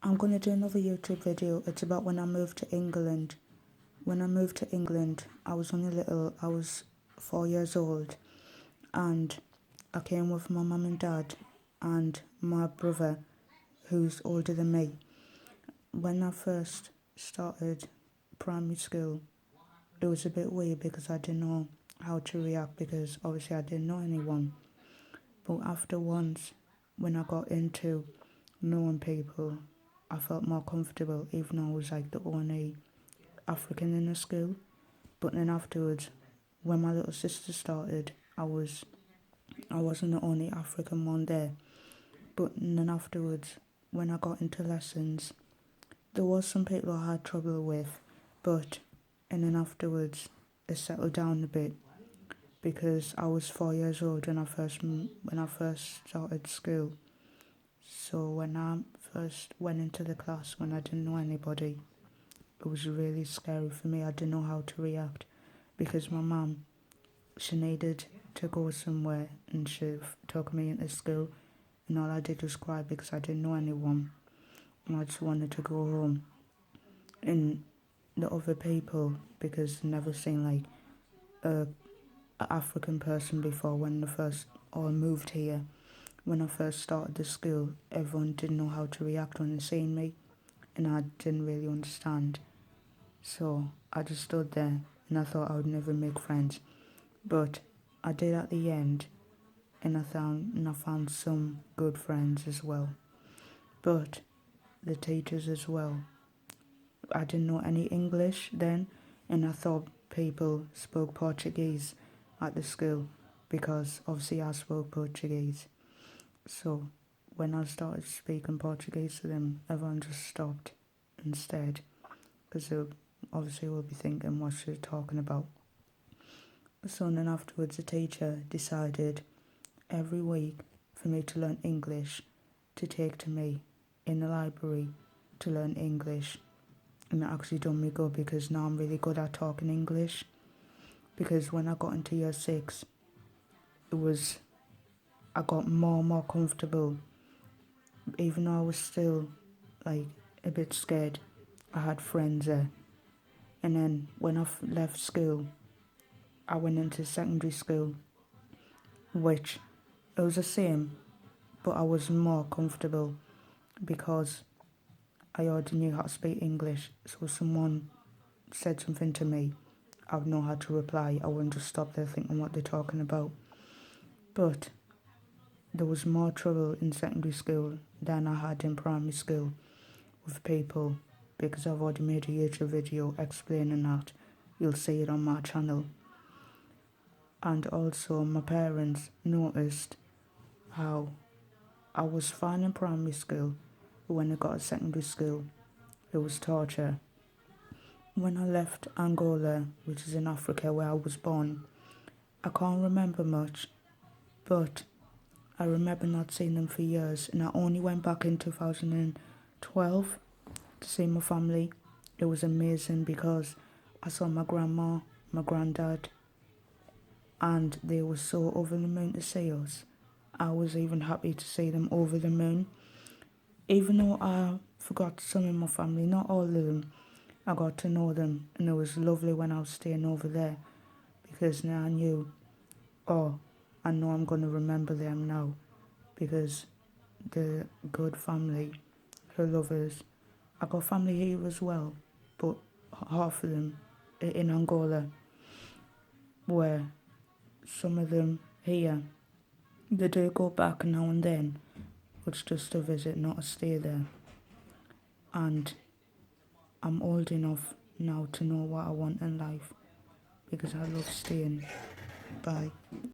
I'm going to do another YouTube video. It's about when I moved to England. When I moved to England, I was only little. I was 4 years old, and I came with my mum and dad and my brother, who's older than me. When I first started primary school, it was a bit weird because I didn't know how to react because obviously I didn't know anyone. But after once, when I got into knowing people, I felt more comfortable, even though I was like the only African in the school. But then afterwards, when my little sister started, I wasn't the only African one there. But then afterwards, when I got into lessons, there was some people I had trouble with, and then afterwards, it settled down a bit because I was 4 years old when I first started school. So when I first went into the class when I didn't know anybody, it was really scary for me. I didn't know how to react because my mum, she needed to go somewhere and she took me into school, and all I did was cry because I didn't know anyone and I just wanted to go home. And the other people, because I'd never seen like a African person before when I first all moved here. When I first started the school, everyone didn't know how to react when they seen me, and I didn't really understand. So I just stood there and I thought I would never make friends. But I did at the end, and I found some good friends as well. But the teachers as well. I didn't know any English then, and I thought people spoke Portuguese at the school because obviously I spoke Portuguese. So when I started speaking Portuguese to them, everyone just stopped instead because they obviously will be thinking what she's talking about. So then afterwards the teacher decided every week for me to learn English, to take to me in the library to learn English. And it actually done me good because now I'm really good at talking English. Because when I got into year 6, I got more and more comfortable. Even though I was still like a bit scared, I had friends there. And then when I left school, I went into secondary school, which it was the same, but I was more comfortable because I already knew how to speak English. So if someone said something to me, I would know how to reply. I wouldn't just stop there thinking what they're talking about. But there was more trouble in secondary school than I had in primary school with people because I've already made a YouTube video explaining that. You'll see it on my channel. And also my parents noticed how I was fine in primary school, but when I got to secondary school, it was torture. When I left Angola, which is in Africa where I was born, I can't remember much, but I remember not seeing them for years, and I only went back in 2012 to see my family. It was amazing because I saw my grandma, my granddad, and they were so over the moon to see us. I was even happy to see them over the moon. Even though I forgot some of my family, not all of them, I got to know them, and it was lovely when I was staying over there because now I knew, oh, I know I'm going to remember them now because they're good family, they're lovers. I got family here as well, but half of them are in Angola, where some of them here, they do go back now and then, but it's just to visit, not to stay there. And I'm old enough now to know what I want in life because I love staying. Bye.